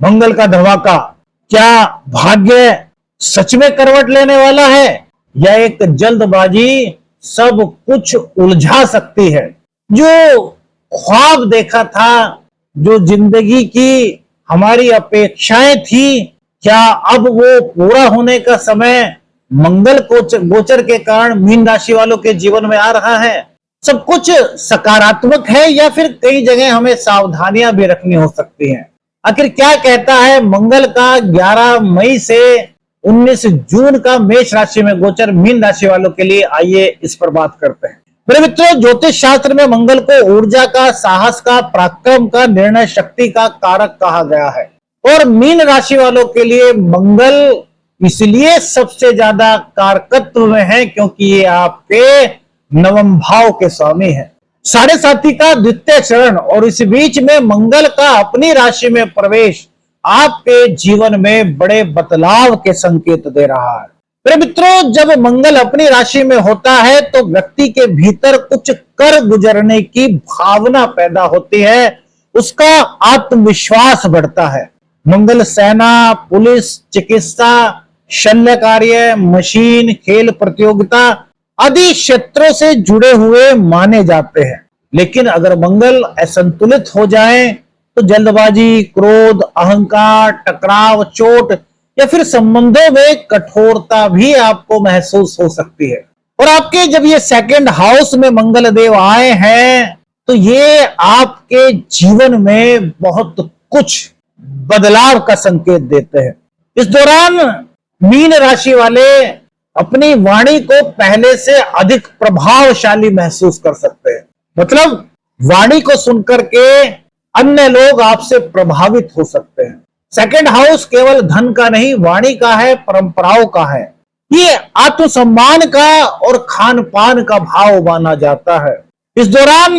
मंगल का धमाका, क्या भाग्य सच में करवट लेने वाला है या एक जल्दबाजी सब कुछ उलझा सकती है? जो ख्वाब देखा था, जो जिंदगी की हमारी अपेक्षाएं थी, क्या अब वो पूरा होने का समय मंगल गोचर के कारण मीन राशि वालों के जीवन में आ रहा है? सब कुछ सकारात्मक है या फिर कई जगह हमें सावधानियां भी रखनी हो सकती हैं? आखिर क्या कहता है मंगल का 11 मई से 19 जून का मेष राशि में गोचर मीन राशि वालों के लिए? आइए इस पर बात करते हैं। मेरे मित्रों, ज्योतिष शास्त्र में मंगल को ऊर्जा का, साहस का, पराक्रम का, निर्णय शक्ति का कारक कहा गया है। और मीन राशि वालों के लिए मंगल इसलिए सबसे ज्यादा कारकत्व में है क्योंकि ये आपके नवम भाव के स्वामी है, साढ़े साथी का द्वितीय चरण, और इस बीच में मंगल का अपनी राशि में प्रवेश आपके जीवन में बड़े बदलाव के संकेत दे रहा है। मेरे मित्रों, जब मंगल अपनी राशि में होता है तो व्यक्ति के भीतर कुछ कर गुजरने की भावना पैदा होती है, उसका आत्मविश्वास बढ़ता है। मंगल सेना, पुलिस, चिकित्सा, शल्य कार्य, मशीन, खेल प्रतियोगिता आदि क्षेत्रों से जुड़े हुए माने जाते हैं। लेकिन अगर मंगल असंतुलित हो जाए तो जल्दबाजी, क्रोध, अहंकार, टकराव, चोट या फिर संबंधों में कठोरता भी आपको महसूस हो सकती है। और आपके जब ये सेकंड हाउस में मंगल देव आए हैं तो ये आपके जीवन में बहुत कुछ बदलाव का संकेत देते हैं। इस दौरान मीन राशि वाले अपनी वाणी को पहले से अधिक प्रभावशाली महसूस कर सकते हैं। मतलब वाणी को सुनकर के अन्य लोग आपसे प्रभावित हो सकते हैं। सेकंड हाउस केवल धन का नहीं, वाणी का है, परंपराओं का है। ये आत्मसम्मान का और खान पान का भाव माना जाता है। इस दौरान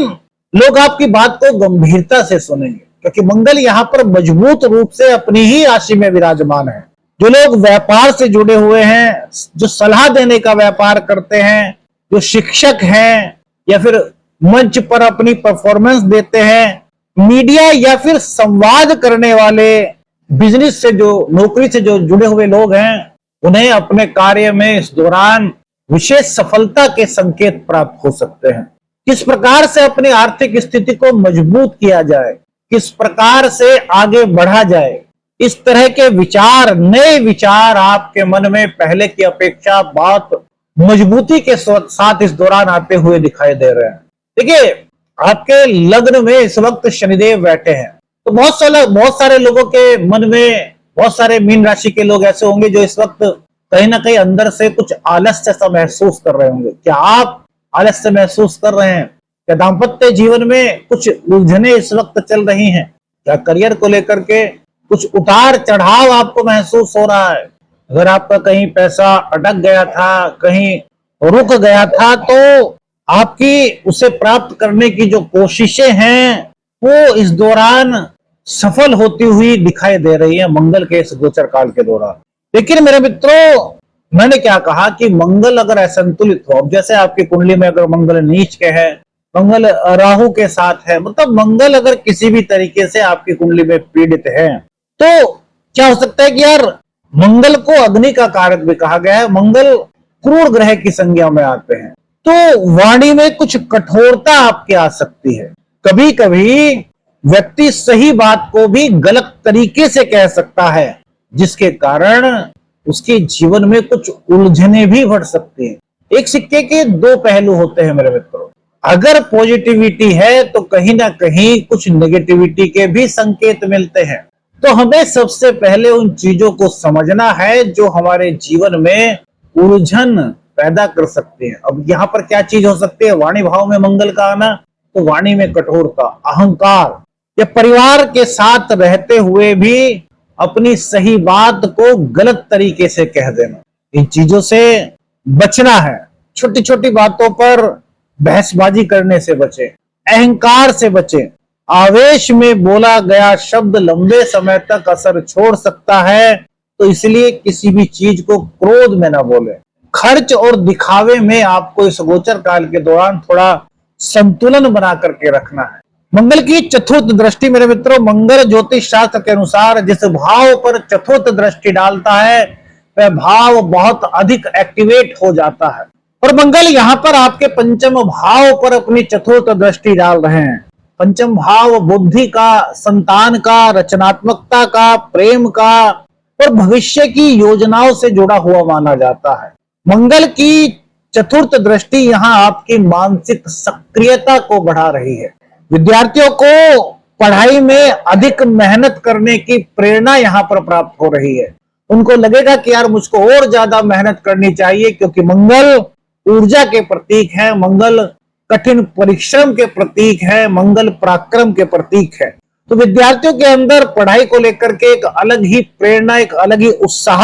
लोग आपकी बात को गंभीरता से सुनेंगे क्योंकि मंगल यहाँ पर मजबूत रूप से अपनी ही राशि में विराजमान है। जो लोग व्यापार से जुड़े हुए हैं, जो सलाह देने का व्यापार करते हैं, जो शिक्षक हैं या फिर मंच पर अपनी परफॉर्मेंस देते हैं, मीडिया या फिर संवाद करने वाले, बिजनेस से जो, नौकरी से जो जुड़े हुए लोग हैं, उन्हें अपने कार्य में इस दौरान विशेष सफलता के संकेत प्राप्त हो सकते हैं। किस प्रकार से अपनी आर्थिक स्थिति को मजबूत किया जाए, किस प्रकार से आगे बढ़ा जाए, इस तरह के विचार, नए विचार आपके मन में पहले की अपेक्षा बहुत मजबूती के साथ इस दौरान आते हुए दिखाई दे रहे हैं। देखिए, आपके लग्न में इस वक्त शनिदेव बैठे हैं तो बहुत सारे लोगों के मन में, बहुत सारे मीन राशि के लोग ऐसे होंगे जो इस वक्त कहीं ना कहीं अंदर से कुछ आलस्य सा महसूस कर रहे होंगे। क्या आप आलस्य महसूस कर रहे हैं? क्या दाम्पत्य जीवन में कुछ उलझने इस वक्त चल रही हैं? क्या करियर को लेकर के कुछ उतार चढ़ाव आपको महसूस हो रहा है? अगर आपका कहीं पैसा अटक गया था, कहीं रुक गया था, तो आपकी उसे प्राप्त करने की जो कोशिशें हैं वो इस दौरान सफल होती हुई दिखाई दे रही है मंगल के इस गोचर काल के दौरान। लेकिन मेरे मित्रों, मैंने क्या कहा कि मंगल अगर असंतुलित हो, अब जैसे आपकी कुंडली में अगर मंगल नीच के है, मंगल राहु के साथ है, मतलब मंगल अगर किसी भी तरीके से आपकी कुंडली में पीड़ित है तो क्या हो सकता है कि यार, मंगल को अग्नि का कारक भी कहा गया है, मंगल क्रूर ग्रह की संज्ञा में आते हैं, तो वाणी में कुछ कठोरता आपके आ सकती है। कभी कभी व्यक्ति सही बात को भी गलत तरीके से कह सकता है जिसके कारण उसके जीवन में कुछ उलझने भी बढ़ सकती हैं। एक सिक्के के दो पहलू होते हैं मेरे मित्रों। अगर पॉजिटिविटी है तो कहीं ना कहीं कुछ नेगेटिविटी के भी संकेत मिलते हैं। तो हमें सबसे पहले उन चीजों को समझना है जो हमारे जीवन में उलझन पैदा कर सकते हैं। अब यहाँ पर क्या चीज हो सकती है? वाणी भाव में मंगल का आना, तो वाणी में कठोरता, अहंकार, या परिवार के साथ रहते हुए भी अपनी सही बात को गलत तरीके से कह देना, इन चीजों से बचना है। छोटी छोटी बातों पर बहसबाजी करने से बचे, अहंकार से बचे। आवेश में बोला गया शब्द लंबे समय तक असर छोड़ सकता है, तो इसलिए किसी भी चीज को क्रोध में ना बोले। खर्च और दिखावे में आपको इस गोचर काल के दौरान थोड़ा संतुलन बना करके रखना है। मंगल की चतुर्थ दृष्टि मेरे मित्रों, मंगल ज्योतिष शास्त्र के अनुसार जिस भाव पर चतुर्थ दृष्टि डालता है वह भाव बहुत अधिक एक्टिवेट हो जाता है। और मंगल यहाँ पर आपके पंचम भाव पर अपनी चतुर्थ दृष्टि डाल रहे हैं। पंचम भाव बुद्धि का, संतान का, रचनात्मकता का, प्रेम का और भविष्य की योजनाओं से जुड़ा हुआ माना जाता है। मंगल की चतुर्थ दृष्टि यहाँ आपकी मानसिक सक्रियता को बढ़ा रही है। विद्यार्थियों को पढ़ाई में अधिक मेहनत करने की प्रेरणा यहाँ पर प्राप्त हो रही है। उनको लगेगा कि यार मुझको और ज्यादा मेहनत करनी चाहिए, क्योंकि मंगल ऊर्जा के प्रतीक है, मंगल कठिन परिश्रम के प्रतीक है, मंगल पराक्रम के प्रतीक है। तो विद्यार्थियों के अंदर पढ़ाई को लेकर के एक अलग ही प्रेरणा, एक अलग ही उत्साह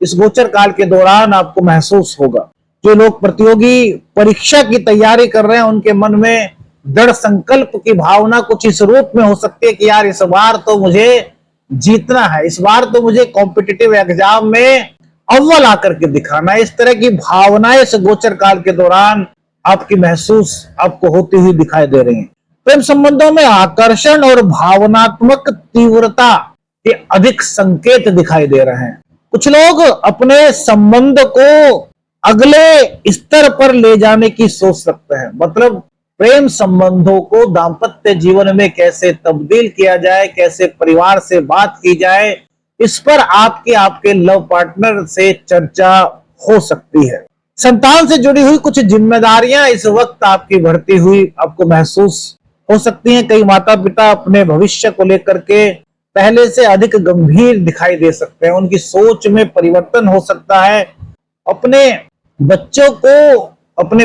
इस गोचर काल के दौरान आपको महसूस होगा। जो लोग प्रतियोगी परीक्षा की तैयारी कर रहे हैं उनके मन में दृढ़ संकल्प की भावना कुछ इस रूप में हो सकती है कि यार इस बार तो मुझे जीतना है, इस बार तो मुझे कॉम्पिटिटिव एग्जाम में अव्वल आकर के दिखाना है। इस तरह की भावनाएं इस गोचर काल के दौरान आपकी महसूस आपको होती हुई दिखाई दे रही हैं। प्रेम संबंधों में आकर्षण और भावनात्मक तीव्रता के अधिक संकेत दिखाई दे रहे हैं। कुछ लोग अपने संबंध को अगले स्तर पर ले जाने की सोच सकते हैं। मतलब प्रेम संबंधों को दाम्पत्य जीवन में कैसे तब्दील किया जाए, कैसे परिवार से बात की जाए, इस पर आपके लव पार्टनर से चर्चा हो सकती है। संतान से जुड़ी हुई कुछ जिम्मेदारियां इस वक्त आपकी बढ़ती हुई आपको महसूस हो सकती हैं। कई माता पिता अपने भविष्य को लेकर के पहले से अधिक गंभीर दिखाई दे सकते हैं। उनकी सोच में परिवर्तन हो सकता है। अपने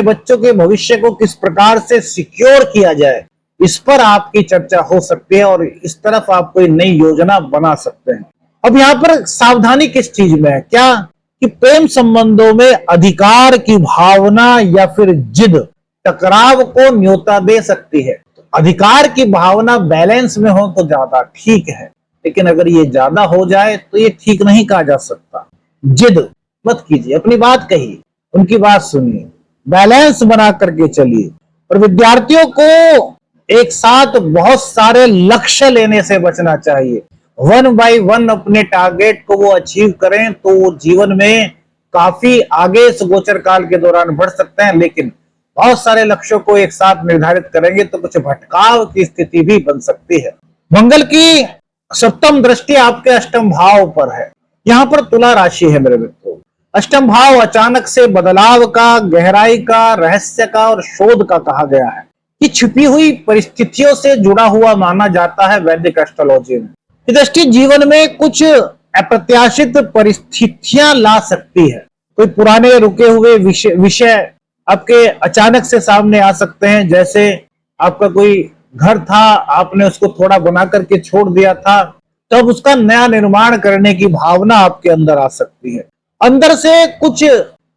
बच्चों के भविष्य को किस प्रकार से सिक्योर किया जाए, इस पर आपकी चर्चा हो सकती है और इस तरफ आप कोई नई योजना बना सकते हैं। अब यहाँ पर सावधानी किस चीज में है, क्या कि प्रेम संबंधों में अधिकार की भावना या फिर जिद टकराव को न्योता दे सकती है। तो अधिकार की भावना बैलेंस में हो तो ज्यादा ठीक है, लेकिन अगर ये ज्यादा हो जाए तो ये ठीक नहीं कहा जा सकता। जिद मत कीजिए, अपनी बात कहिए, उनकी बात सुनिए, बैलेंस बना करके चलिए। और विद्यार्थियों को एक साथ बहुत सारे लक्ष्य लेने से बचना चाहिए। 1 बाय 1 अपने टारगेट को वो अचीव करें तो वो जीवन में काफी आगे इस गोचर काल के दौरान बढ़ सकते हैं। लेकिन बहुत सारे लक्ष्यों को एक साथ निर्धारित करेंगे तो कुछ भटकाव की स्थिति भी बन सकती है। मंगल की सप्तम दृष्टि आपके अष्टम भाव पर है। यहाँ पर तुला राशि है मेरे मित्रों। अष्टम भाव अचानक से बदलाव का, गहराई का, रहस्य का और शोध का कहा गया है कि छुपी हुई परिस्थितियों से जुड़ा हुआ माना जाता है वैदिक एस्ट्रोलॉजी में। ये दृष्टि जीवन में कुछ अप्रत्याशित परिस्थितियां ला सकती है। कोई पुराने रुके हुए विषय आपके अचानक से सामने आ सकते हैं। जैसे आपका कोई घर था, आपने उसको थोड़ा बना करके छोड़ दिया था, तब उसका नया निर्माण करने की भावना आपके अंदर आ सकती है। अंदर से कुछ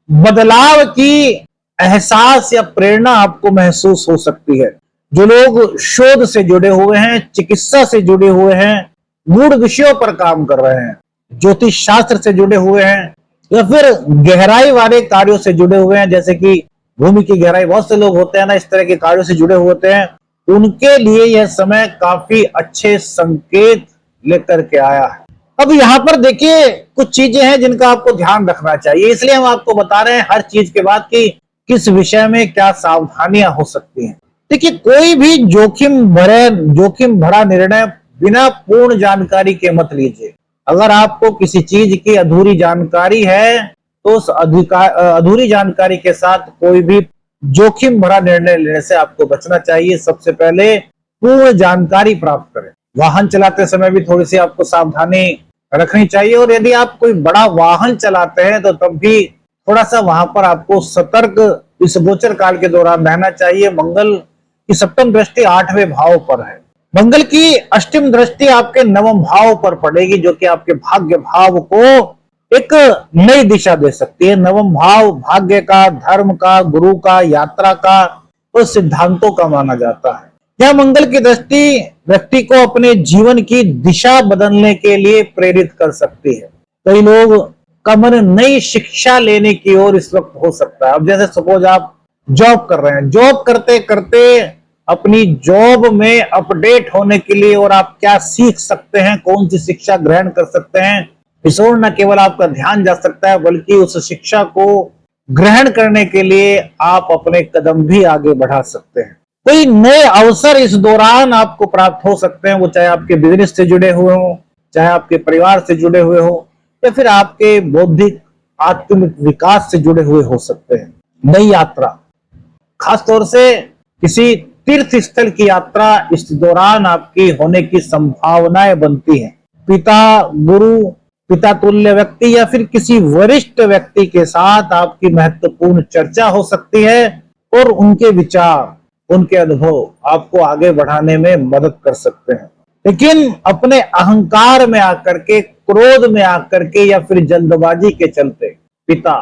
बदलाव की एहसास या प्रेरणा आपको महसूस हो सकती है। जो लोग शोध से जुड़े हुए हैं, चिकित्सा से जुड़े हुए हैं, गूढ़ विषयों पर काम कर रहे हैं, ज्योतिष शास्त्र से जुड़े हुए हैं या फिर गहराई वाले कार्यों से जुड़े हुए हैं, जैसे कि भूमि की गहराई, बहुत से लोग होते हैं ना इस तरह के कार्यों से जुड़े हुए होते हैं, उनके लिए यह समय काफी अच्छे संकेत लेकर के आया है। अब यहाँ पर देखिए कुछ चीजें हैं जिनका आपको ध्यान रखना चाहिए, इसलिए हम आपको बता रहे हैं हर चीज के बाद कि किस विषय में क्या सावधानियां हो सकती हैं। देखिए कोई भी जोखिम भरा निर्णय बिना पूर्ण जानकारी के मत लीजिए। अगर आपको किसी चीज की अधूरी जानकारी है तो उस अधूरी जानकारी के साथ कोई भी जोखिम भरा निर्णय लेने से आपको बचना चाहिए। सबसे पहले पूर्ण जानकारी प्राप्त करें। वाहन चलाते समय भी थोड़ी सी आपको सावधानी रखनी चाहिए और यदि आप कोई बड़ा वाहन चलाते हैं तो तब भी थोड़ा सा वहां पर आपको सतर्क इस गोचर काल के दौरान रहना चाहिए। मंगल की सप्तम दृष्टि 8वें भाव पर है। मंगल की अष्टम दृष्टि आपके नवम भाव पर पड़ेगी, जो कि आपके भाग्य भाव को एक नई दिशा दे सकती है। नवम भाव भाग्य का, धर्म का, गुरु का, यात्रा का और सिद्धांतों का माना जाता है। यह मंगल की दृष्टि व्यक्ति को अपने जीवन की दिशा बदलने के लिए प्रेरित कर सकती है। कई लोग का मन नई शिक्षा लेने की ओर इस वक्त हो सकता है। अब जैसे सपोज आप जॉब कर रहे हैं, जॉब करते करते अपनी जॉब में अपडेट होने के लिए और आप क्या सीख सकते हैं, कौन सी शिक्षा ग्रहण कर सकते हैं, इस ओर न केवल आपका ध्यान जा सकता है बल्कि उस शिक्षा को ग्रहण करने के लिए आप अपने कदम भी आगे बढ़ा सकते हैं। कोई नए अवसर इस दौरान आपको प्राप्त हो सकते हैं, वो चाहे आपके बिजनेस से जुड़े हुए हो, चाहे आपके परिवार से जुड़े हुए हो, या फिर आपके बौद्धिक आत्मिक विकास से जुड़े हुए हो सकते हैं। नई यात्रा, खासतौर से किसी तीर्थ स्थल की यात्रा इस दौरान आपकी होने की संभावनाएं बनती हैं। पिता, गुरु, पिता तुल्य व्यक्ति या फिर किसी वरिष्ठ व्यक्ति के साथ आपकी महत्वपूर्ण चर्चा हो सकती है और उनके विचार, उनके अनुभव आपको आगे बढ़ाने में मदद कर सकते हैं। लेकिन अपने अहंकार में आकर के, क्रोध में आकर के या फिर जल्दबाजी के चलते पिता,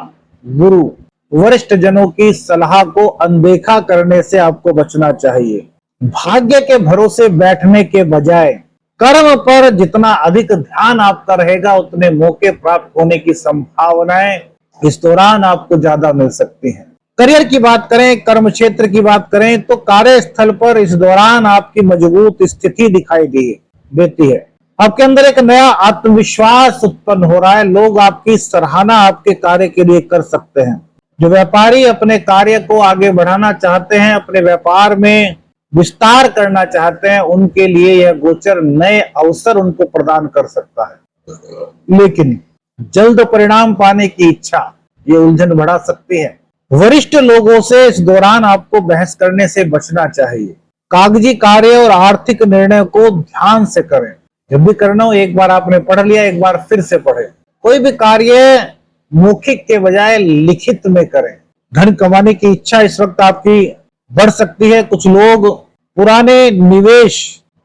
गुरु, वरिष्ठ जनों की सलाह को अनदेखा करने से आपको बचना चाहिए। भाग्य के भरोसे बैठने के बजाय कर्म पर जितना अधिक ध्यान आपका रहेगा उतने मौके प्राप्त होने की संभावनाएं इस दौरान आपको ज्यादा मिल सकती हैं। करियर की बात करें, कर्म क्षेत्र की बात करें तो कार्यस्थल पर इस दौरान आपकी मजबूत स्थिति दिखाई देती है। आपके अंदर एक नया आत्मविश्वास उत्पन्न हो रहा है। लोग आपकी सराहना आपके कार्य के लिए कर सकते हैं। जो व्यापारी अपने कार्य को आगे बढ़ाना चाहते हैं, अपने व्यापार में विस्तार करना चाहते हैं, उनके लिए यह गोचर नए अवसर उनको प्रदान कर सकता है। लेकिन जल्द परिणाम पाने की इच्छा ये उलझन बढ़ा सकती है। वरिष्ठ लोगों से इस दौरान आपको बहस करने से बचना चाहिए। कागजी कार्य और आर्थिक निर्णय को ध्यान से करें। जब भी करना हो, एक बार आपने पढ़ लिया, एक बार फिर से पढ़े। कोई भी कार्य मौखिक के बजाय लिखित में करें। धन कमाने की इच्छा इस वक्त आपकी बढ़ सकती है। कुछ लोग पुराने निवेश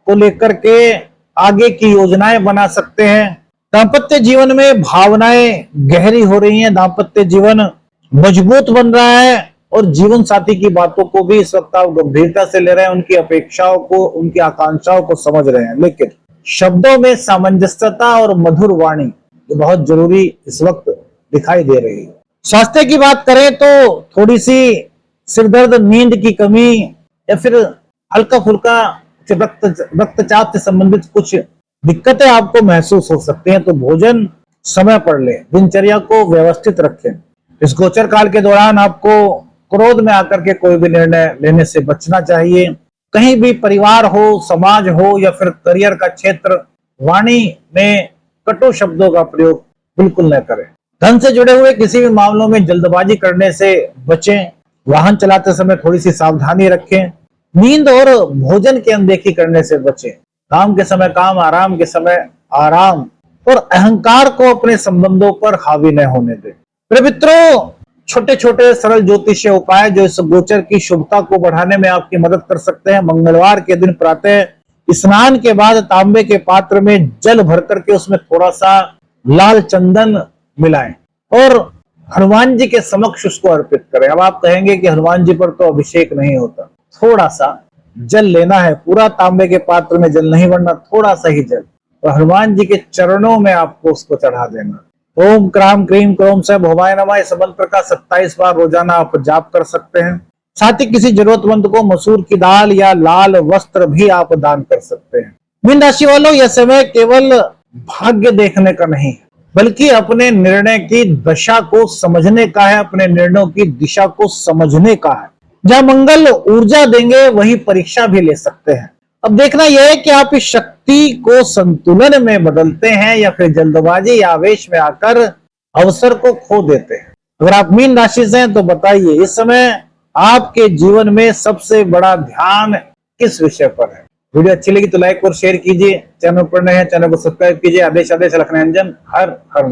को लेकर के आगे की योजनाएं बना सकते हैं। दांपत्य जीवन में भावनाएं गहरी हो रही हैं, दांपत्य जीवन मजबूत बन रहा है और जीवन साथी की बातों को भी इस वक्त आप गंभीरता से ले रहे हैं, उनकी अपेक्षाओं को, उनकी आकांक्षाओं को समझ रहे हैं। लेकिन शब्दों में सामंजस्यता और मधुर वाणी बहुत जरूरी इस वक्त दिखाई दे रही है। स्वास्थ्य की बात करें तो थोड़ी सी सिरदर्द, नींद की कमी या फिर हल्का फुल्का रक्तचाप से संबंधित कुछ दिक्कतें आपको महसूस हो सकती हैं, तो भोजन समय पर लें, दिनचर्या को व्यवस्थित रखें। इस गोचर काल के दौरान आपको क्रोध में आकर के कोई भी निर्णय लेने से बचना चाहिए। कहीं भी परिवार हो, समाज हो या फिर करियर का क्षेत्र, वाणी में कटु शब्दों का प्रयोग बिल्कुल न करें। धन से जुड़े हुए किसी भी मामलों में जल्दबाजी करने से बचें। वाहन चलाते समय थोड़ी सी सावधानी रखें। नींद और भोजन की अनदेखी करने से बचें। काम के समय काम, आराम के समय आराम, और अहंकार को अपने संबंधों पर हावी न होने दें। प्रिय मित्रों, छोटे छोटे सरल ज्योतिषीय उपाय जो इस गोचर की शुभता को बढ़ाने में आपकी मदद कर सकते हैं। मंगलवार के दिन प्रातः स्नान के बाद तांबे के पात्र में जल भर करके उसमें थोड़ा सा लाल चंदन मिलाएं और हनुमान जी के समक्ष उसको अर्पित करें। अब आप कहेंगे कि हनुमान जी पर तो अभिषेक नहीं होता। थोड़ा सा जल लेना है, पूरा तांबे के पात्र में जल नहीं भरना, थोड़ा सा ही जल, और हनुमान जी के चरणों में आपको उसको चढ़ा देना। ओम क्राम क्रीम क्रोम से भवाय नमः इस मंत्र का 27 बार रोजाना आप जाप कर सकते हैं। साथ ही किसी जरूरतमंद को मसूर की दाल या लाल वस्त्र भी आप दान कर सकते हैं। मीन राशि वालों, यह समय केवल भाग्य देखने का नहीं है बल्कि अपने निर्णय की दशा को समझने का है, अपने निर्णयों की दिशा को समझने का है। जहां मंगल ऊर्जा देंगे वही परीक्षा भी ले सकते हैं। अब देखना यह है कि आप इस शक्ति को संतुलन में बदलते हैं या फिर जल्दबाजी या आवेश में आकर अवसर को खो देते हैं। अगर आप मीन राशि से हैं तो बताइए इस समय आपके जीवन में सबसे बड़ा ध्यान किस विषय पर है। वीडियो अच्छी लगी तो लाइक और शेयर कीजिए। चैनल पर नए हैं चैनल को सब्सक्राइब कीजिए। आदेश लखनऊ अंजन, हर हर